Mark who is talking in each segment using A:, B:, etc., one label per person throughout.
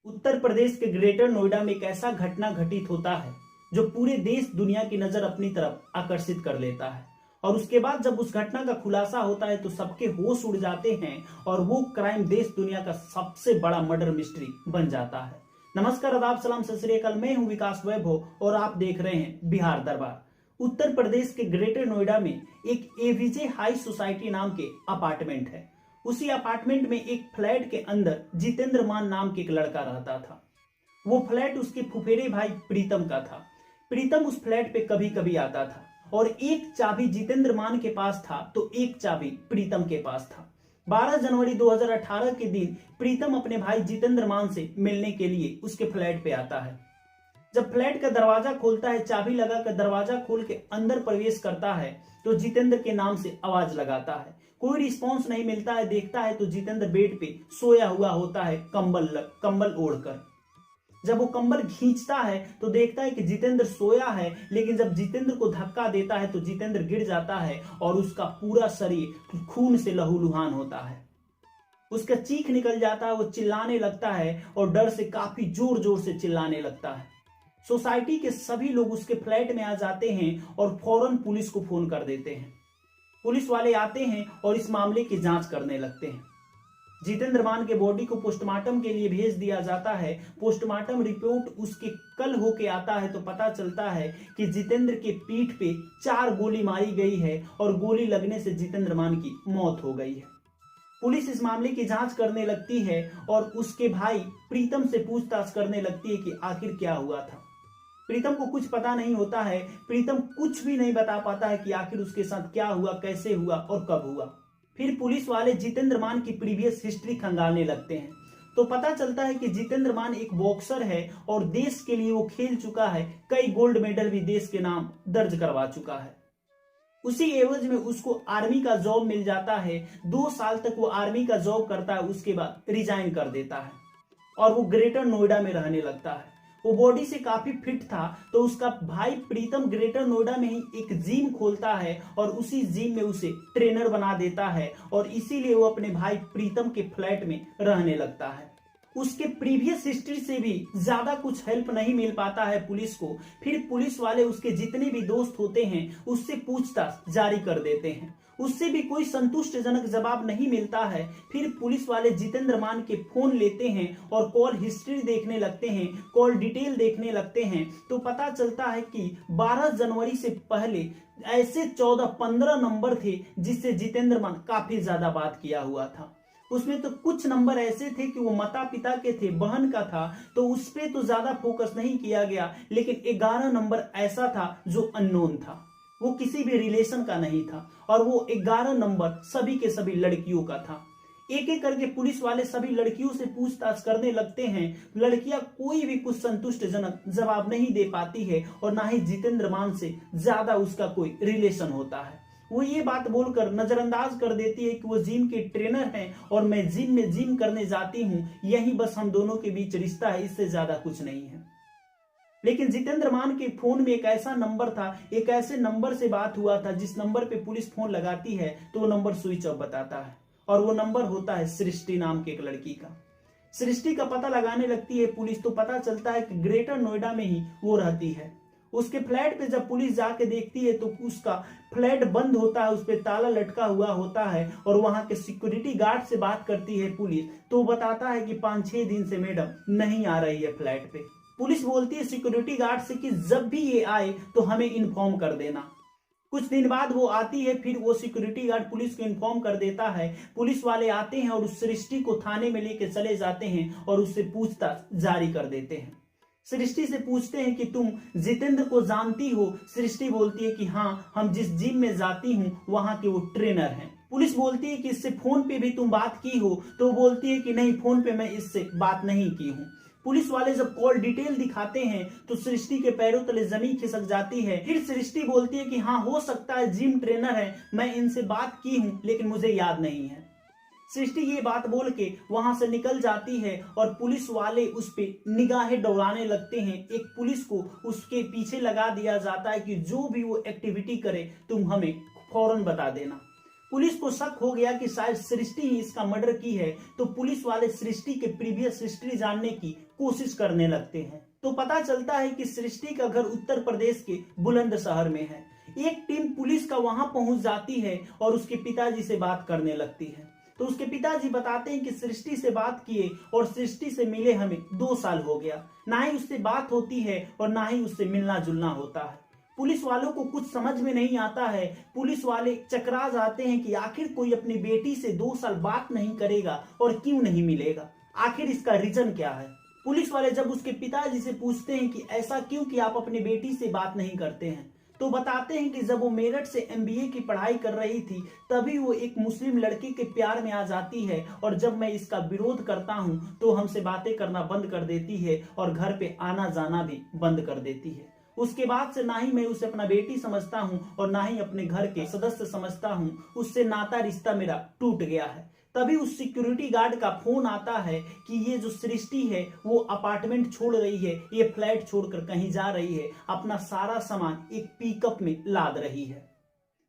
A: उत्तर प्रदेश के ग्रेटर नोएडा में एक ऐसा घटना घटित होता है जो पूरे देश दुनिया की नजर अपनी तरफ आकर्षित कर लेता है। और उसके बाद जब उस घटना का खुलासा होता है तो सबके होश उड़ जाते हैं और वो क्राइम देश दुनिया का सबसे बड़ा मर्डर मिस्ट्री बन जाता है। नमस्कार, आदाब, सलाम, सत श्री अकाल। मैं हूं विकास वैभव और आप देख रहे हैं बिहार दरबार। उत्तर प्रदेश के ग्रेटर नोएडा में एक एवीजे हाई सोसाइटी नाम के अपार्टमेंट है। उसी अपार्टमेंट में एक फ्लैट के अंदर जितेंद्र मान नाम के एक लड़का रहता था। वो फ्लैट उसके फुफेरे भाई प्रीतम का था। प्रीतम उस फ्लैट पे कभी कभी आता था और एक चाबी जितेंद्र मान के पास था तो एक चाबी प्रीतम के पास था। 12 जनवरी 2018 के दिन प्रीतम अपने भाई जितेंद्र मान से मिलने के लिए उसके फ्लैट पे आता है। जब फ्लैट का दरवाजा खोलता है, चाबी लगाकर दरवाजा खोल के अंदर प्रवेश करता है तो जितेंद्र के नाम से आवाज लगाता है। कोई रिस्पॉन्स नहीं मिलता है। देखता है तो जितेंद्र बेड पे सोया हुआ होता है, कंबल ओढ़कर। जब वो कंबल खींचता है तो देखता है कि जितेंद्र सोया है, लेकिन जब जितेंद्र को धक्का देता है तो जितेंद्र गिर जाता है और उसका पूरा शरीर खून से लहूलुहान होता है। उसका चीख निकल जाता है, वो चिल्लाने लगता है और डर से काफी जोर जोर से चिल्लाने लगता है। सोसाइटी के सभी लोग उसके फ्लैट में आ जाते हैं और फौरन पुलिस को फोन कर देते हैं। पुलिस वाले आते हैं और इस मामले की जांच करने लगते हैं। जितेंद्र मान के बॉडी को पोस्टमार्टम के लिए भेज दिया जाता है। पोस्टमार्टम रिपोर्ट उसके कल होके आता है तो पता चलता है कि जितेंद्र के पीठ पे 4 गोली मारी गई है और गोली लगने से जितेंद्र मान की मौत हो गई है। पुलिस इस मामले की जांच करने लगती है और उसके भाई प्रीतम से पूछताछ करने लगती है कि आखिर क्या हुआ था। प्रीतम को कुछ पता नहीं होता है। प्रीतम कुछ भी नहीं बता पाता है कि आखिर उसके साथ क्या हुआ, कैसे हुआ और कब हुआ। फिर पुलिस वाले जितेंद्र मान की प्रीवियस हिस्ट्री खंगालने लगते हैं तो पता चलता है कि जितेंद्र मान एक बॉक्सर है और देश के लिए वो खेल चुका है। कई गोल्ड मेडल भी देश के नाम दर्ज करवा चुका है। उसी एवज में उसको आर्मी का जॉब मिल जाता है। 2 साल तक वो आर्मी का जॉब करता है, उसके बाद रिजाइन कर देता है और वो ग्रेटर नोएडा में रहने लगता है। वो बॉडी से काफी फिट था तो उसका भाई प्रीतम ग्रेटर नोएडा में ही एक जिम खोलता है और उसी जिम में उसे ट्रेनर बना देता है और इसीलिए वो अपने भाई प्रीतम के फ्लैट में रहने लगता है। उसके प्रीवियस हिस्ट्री से भी ज्यादा कुछ हेल्प नहीं मिल पाता है पुलिस को। फिर पुलिस वाले उसके जितने भी दोस्त होते हैं उससे पूछताछ जारी कर देते हैं। उससे भी कोई संतुष्टजनक जवाब नहीं मिलता है। फिर पुलिस वाले जितेंद्र मान के फोन लेते हैं और कॉल हिस्ट्री देखने लगते हैं, कॉल डिटेल देखने लगते हैं तो पता चलता है कि 12 जनवरी से पहले ऐसे 14-15 नंबर थे जिससे जितेंद्र मान काफी ज्यादा बात किया हुआ था। उसमें तो कुछ नंबर ऐसे थे कि वो माता पिता के थे, बहन का था तो उस पे तो ज्यादा फोकस नहीं किया गया, लेकिन 11 नंबर ऐसा था जो अननोन था, वो किसी भी रिलेशन का नहीं था और वो 11 नंबर सभी के सभी लड़कियों का था। एक एक करके पुलिस वाले सभी लड़कियों से पूछताछ करने लगते हैं। लड़कियां कोई भी कुछ संतुष्टजनक जवाब नहीं दे पाती है और ना ही जितेंद्र मान से ज्यादा उसका कोई रिलेशन होता है। वो ये बात बोलकर नजरअंदाज कर देती है कि वो जिम के ट्रेनर हैं और मैं जिम में जिम करने जाती हूँ, यही बस हम दोनों के बीच रिश्ता है, इससे ज्यादा कुछ नहीं है। लेकिन जितेंद्र मान के फोन में एक ऐसा नंबर था, एक ऐसे नंबर से बात हुआ था जिस नंबर पे पुलिस फोन लगाती है तो वो नंबर स्विच ऑफ बताता है और वो नंबर होता है सृष्टि नाम के एक लड़की का। सृष्टि का पता लगाने लगती है पुलिस तो पता चलता है कि ग्रेटर नोएडा में ही वो रहती है। उसके फ्लैट पे जब पुलिस जाके देखती है तो उसका फ्लैट बंद होता है, उस पे ताला लटका हुआ होता है और वहां के सिक्योरिटी गार्ड से बात करती है पुलिस तो बताता है कि 5-6 दिन से मैडम नहीं आ रही है फ्लैट पे। पुलिस बोलती है सिक्योरिटी गार्ड से कि जब भी ये आए तो हमें इन्फॉर्म कर देना। कुछ दिन बाद वो आती है, फिर वो सिक्योरिटी गार्ड पुलिस को इन्फॉर्म कर देता है। पुलिस वाले आते हैं और उस सृष्टि को थाने में लेके चले जाते हैं और उससे पूछताछ जारी कर देते हैं। सृष्टि से पूछते हैं कि तुम जितेंद्र को जानती हो? सृष्टि बोलती है कि हाँ, हम जिस जिम में जाती हूँ वहां के वो ट्रेनर हैं। पुलिस बोलती है कि इससे फोन पे भी तुम बात की हो? तो बोलती है कि नहीं, फोन पे मैं इससे बात नहीं की हूँ। पुलिस वाले जब कॉल डिटेल दिखाते हैं तो सृष्टि के पैरों तले जमीन खिसक जाती है। फिर सृष्टि बोलती है कि हाँ, हो सकता है जिम ट्रेनर है, मैं इनसे बात की हूँ लेकिन मुझे याद नहीं है। सृष्टि ये बात बोल के वहां से निकल जाती है और पुलिस वाले उस पे निगाहें दौड़ाने लगते हैं। एक पुलिस को उसके पीछे लगा दिया जाता है कि जो भी वो एक्टिविटी करे तुम हमें फौरन बता देना। पुलिस को शक हो गया कि शायद सृष्टि ही इसका मर्डर की है, तो पुलिस वाले सृष्टि के प्रीवियस हिस्ट्री जानने की कोशिश करने लगते हैं। तो पता चलता है कि सृष्टि का घर उत्तर प्रदेश के बुलंदशहर में है। एक टीम पुलिस का वहां पहुंच जाती है और उसके पिताजी से बात करने लगती है। तो उसके पिताजी बताते हैं कि सृष्टि से बात किए और सृष्टि से मिले हमें 2 साल हो गया, ना ही उससे बात होती है और ना ही उससे मिलना जुलना होता है। पुलिस वालों को कुछ समझ में नहीं आता है। पुलिस वाले चकरा जाते हैं कि आखिर कोई अपनी बेटी से 2 साल बात नहीं करेगा और क्यों नहीं मिलेगा, आखिर इसका रीजन क्या है। पुलिस वाले जब उसके पिताजी से पूछते हैं कि ऐसा क्यों कि आप अपनी बेटी से बात नहीं करते हैं, तो बताते हैं कि जब वो मेरठ से MBA की पढ़ाई कर रही थी तभी वो एक मुस्लिम लड़के के प्यार में आ जाती है, और जब मैं इसका विरोध करता हूं तो हमसे बातें करना बंद कर देती है और घर पे आना जाना भी बंद कर देती है। उसके बाद से ना ही मैं उसे अपना बेटी समझता हूं और ना ही अपने घर के सदस्य समझता हूं। उससे नाता रिश्ता मेरा टूट गया है। तभी उस सिक्योरिटी गार्ड का फोन आता है कि ये जो सृष्टि है वो अपार्टमेंट छोड़ रही है, ये फ्लैट छोड़कर कहीं जा रही है, अपना सारा सामान एक पिकअप में लाद रही है।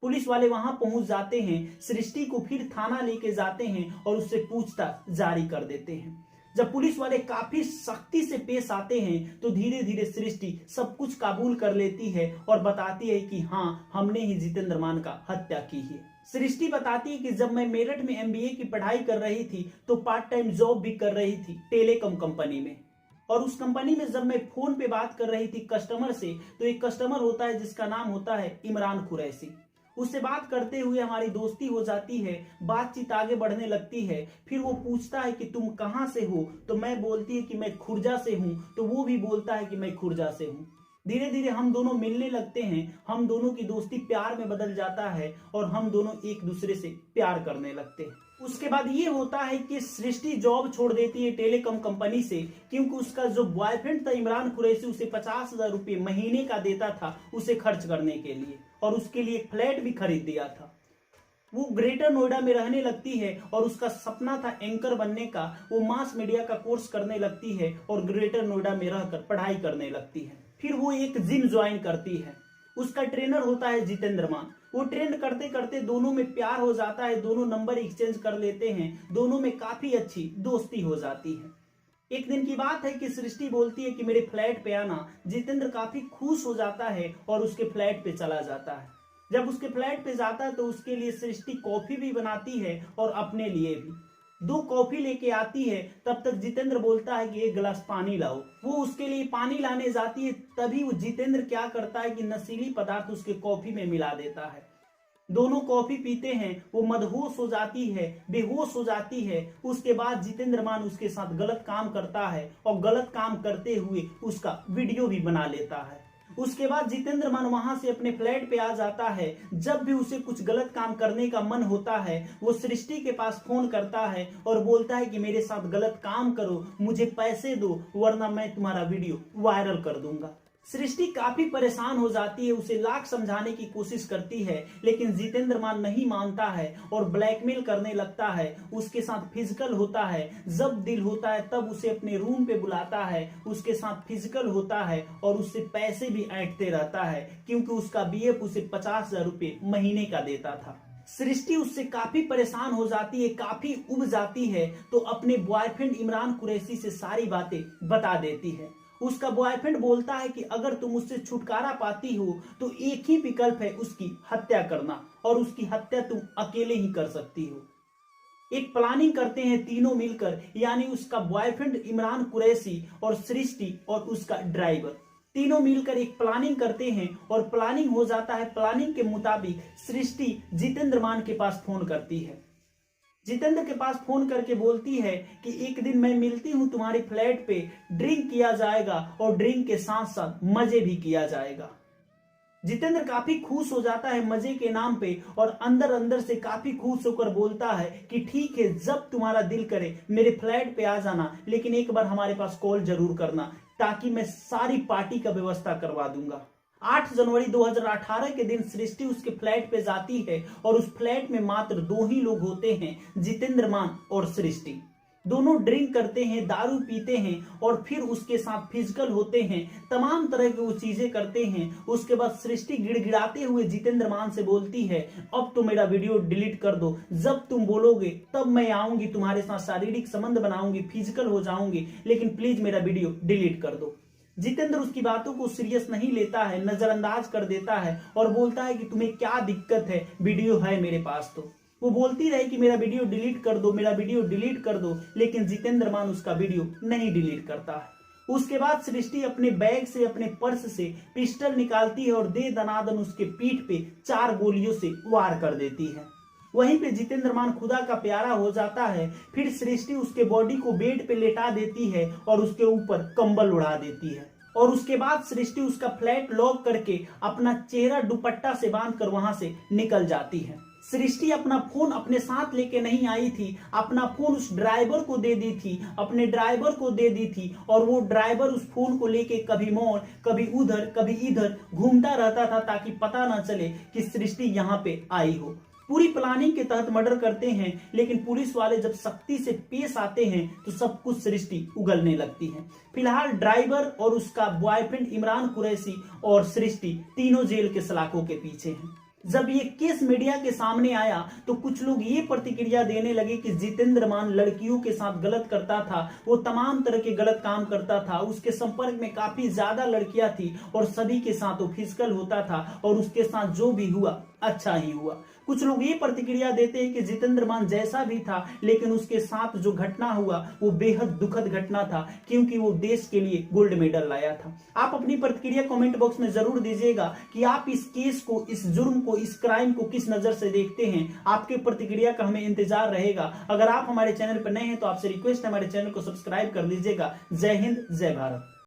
A: पुलिस वाले वहां पहुंच जाते हैं, सृष्टि को फिर थाना लेके जाते हैं और उससे पूछताछ जारी कर देते हैं। जब पुलिस वाले काफी सख्ती से पेश आते हैं तो धीरे धीरे सृष्टि सब कुछ काबूल कर लेती है और बताती है कि हाँ, हमने ही जितेंद्र मान का हत्या की है। सृष्टि बताती है कि जब मैं मेरठ में MBA की पढ़ाई कर रही थी तो पार्ट टाइम जॉब भी कर रही थी टेलीकॉम कंपनी में, और उस कंपनी में जब मैं फोन पे बात कर रही थी कस्टमर से, तो एक कस्टमर होता है जिसका नाम होता है इमरान कुरैशी। उससे बात करते हुए हमारी दोस्ती हो जाती है, बातचीत आगे बढ़ने लगती है। फिर वो पूछता है कि तुम कहां से हो, तो मैं बोलती है कि मैं खुर्जा से हूं, तो वो भी बोलता है कि मैं खुर्जा से हूं। धीरे धीरे हम दोनों मिलने लगते हैं, हम दोनों की दोस्ती प्यार में बदल जाता है और हम दोनों एक दूसरे से प्यार करने लगते हैं। उसके बाद ये होता है कि सृष्टि जॉब छोड़ देती है टेलीकॉम कंपनी से, क्योंकि उसका जो बॉयफ्रेंड था इमरान कुरैशी उसे 50,000 रुपये महीने का देता था उसे खर्च करने के लिए, और उसके लिए फ्लैट भी खरीद दिया था। वो ग्रेटर नोएडा में रहने लगती है और उसका सपना था एंकर बनने का। वो मास मीडिया का कोर्स करने लगती है और ग्रेटर नोएडा में रहकर पढ़ाई करने लगती है। फिर वो एक जिम ज्वाइन करती है। उसका ट्रेनर होता है जितेंद्र मान। वो ट्रेंड करते करते दोनों में प्यार हो जाता है, दोनों नंबर एक्सचेंज कर लेते हैं, दोनों में काफी अच्छी दोस्ती हो जाती है। एक दिन की बात है कि सृष्टि बोलती है कि मेरे फ्लैट पे आना। जितेंद्र काफी खुश हो जाता है और उसके फ्लैट पे चला जाता है। जब उसके फ्लैट पे जाता है तो उसके लिए सृष्टि कॉफी भी बनाती है और अपने लिए भी 2 कॉफी लेके आती है। तब तक जितेंद्र बोलता है कि 1 गिलास पानी लाओ। वो उसके लिए पानी लाने जाती है, तभी वो जितेंद्र क्या करता है कि नशीली पदार्थ उसके कॉफी में मिला देता है। दोनों कॉफी पीते हैं, वो मदहोश हो जाती है, बेहोश हो जाती है। उसके बाद जितेंद्र मान उसके साथ गलत काम करता है और गलत काम करते हुए उसका वीडियो भी बना लेता है। उसके बाद जितेंद्र मान वहां से अपने फ्लैट पे आ जाता है। जब भी उसे कुछ गलत काम करने का मन होता है वो सृष्टि के पास फोन करता है और बोलता है कि मेरे साथ गलत काम करो, मुझे पैसे दो, वरना मैं तुम्हारा वीडियो वायरल कर दूंगा। सृष्टि काफी परेशान हो जाती है, उसे लाख समझाने की कोशिश करती है, लेकिन जितेंद्र मान नहीं मानता है और ब्लैकमेल करने लगता है। उसके साथ फिजिकल होता है, जब दिल होता है तब उसे अपने रूम पे बुलाता है, उसके साथ फिजिकल होता है और उससे पैसे भी ऐंठते रहता है, क्योंकि उसका BF उसे 50,000 रुपये महीने का देता था। सृष्टि उससे काफी परेशान हो जाती है, काफी उब जाती है, तो अपने बॉयफ्रेंड इमरान कुरैशी से सारी बातें बता देती है। उसका बॉयफ्रेंड बोलता है कि अगर तुम उससे छुटकारा पाती हो तो एक ही विकल्प है, उसकी हत्या करना, और उसकी हत्या तुम अकेले ही कर सकती हो। एक प्लानिंग करते हैं तीनों मिलकर, यानी उसका बॉयफ्रेंड इमरान कुरैशी और सृष्टि और उसका ड्राइवर, तीनों मिलकर एक प्लानिंग करते हैं और प्लानिंग हो जाता है। प्लानिंग के मुताबिक सृष्टि जितेंद्र मान के पास फोन करती है। जितेंद्र के पास फोन करके बोलती है कि एक दिन मैं मिलती हूं तुम्हारे फ्लैट पे, ड्रिंक किया जाएगा और ड्रिंक के साथ साथ मजे भी किया जाएगा। जितेंद्र काफी खुश हो जाता है मजे के नाम पे और अंदर अंदर से काफी खुश होकर बोलता है कि ठीक है, जब तुम्हारा दिल करे मेरे फ्लैट पे आ जाना, लेकिन एक बार हमारे पास कॉल जरूर करना, ताकि मैं सारी पार्टी का व्यवस्था करवा दूंगा। 8 जनवरी 2018 के दिन सृष्टि उसके फ्लैट पे जाती है और उस फ्लैट में मात्र 2 ही लोग होते हैं, जितेंद्र मान और सृष्टि। दोनों ड्रिंक करते हैं, दारू पीते हैं और फिर उसके साथ फिजिकल होते हैं, तमाम तरह की वो चीजें करते हैं। उसके बाद सृष्टि गिड़गिड़ाते हुए जितेंद्र मान से बोलती है, अब तो मेरा वीडियो डिलीट कर दो, जब तुम बोलोगे तब मैं आऊंगी, तुम्हारे साथ शारीरिक संबंध बनाऊंगी, फिजिकल हो जाऊंगी, लेकिन प्लीज मेरा वीडियो डिलीट कर दो। जितेंद्र उसकी बातों को सीरियस नहीं लेता है, नजरअंदाज कर देता है और बोलता है कि तुम्हें क्या दिक्कत है, वीडियो है मेरे पास। तो वो बोलती रही कि मेरा वीडियो डिलीट कर दो, मेरा वीडियो डिलीट कर दो, लेकिन जितेंद्र मान उसका वीडियो नहीं डिलीट करता है। उसके बाद सृष्टि अपने बैग से, अपने पर्स से पिस्टल निकालती है और दे दनादन उसके पीठ पे 4 गोलियों से वार कर देती है। वहीं पे जितेंद्र मान खुदा का प्यारा हो जाता है। फिर सृष्टि उसके बॉडी को बेड पे लेटा देती है और उसके ऊपर कंबल उड़ा देती है और उसके बाद सृष्टि उसका फ्लैट लॉक करके अपना चेहरा दुपट्टा से बांधकर वहां से निकल जाती है। सृष्टि अपना फोन अपने साथ लेके नहीं आई थी, अपना फोन उस ड्राइवर को दे दी थी, अपने ड्राइवर को दे दी थी और वो ड्राइवर उस फोन को लेके कभी मोड़, कभी उधर, कभी इधर घूमता रहता था ताकि पता ना चले कि सृष्टि यहाँ पे आई हो। पूरी प्लानिंग के तहत मर्डर करते हैं, लेकिन पुलिस वाले जब सख्ती से पेश आते हैं तो सब कुछ सृष्टि उगलने लगती है। फिलहाल ड्राइवर और उसका बॉयफ्रेंड इमरान कुरैशी और सृष्टि तीनों जेल के सलाखों के पीछे हैं। जब ये केस मीडिया के सामने आया तो कुछ लोग ये प्रतिक्रिया देने लगे कि जितेंद्र मान लड़कियों के साथ गलत करता था, वो तमाम तरह के गलत काम करता था, उसके संपर्क में काफी ज्यादा लड़कियां थी और सभी के साथ वो फिजिकल होता था और उसके साथ जो भी हुआ अच्छा ही हुआ। कुछ लोग ये प्रतिक्रिया देते हैं कि जितेंद्र मान जैसा भी था, लेकिन उसके साथ जो घटना हुआ वो बेहद दुखद घटना था, क्योंकि वो देश के लिए गोल्ड मेडल लाया था। आप अपनी प्रतिक्रिया कमेंट बॉक्स में जरूर दीजिएगा कि आप इस केस को, इस जुर्म को, इस क्राइम को किस नजर से देखते हैं। आपके प्रतिक्रिया का हमें इंतजार रहेगा। अगर आप हमारे चैनल पर नए हैं तो आपसे रिक्वेस्ट है हमारे चैनल को सब्सक्राइब कर लीजिएगा। जय हिंद, जय भारत।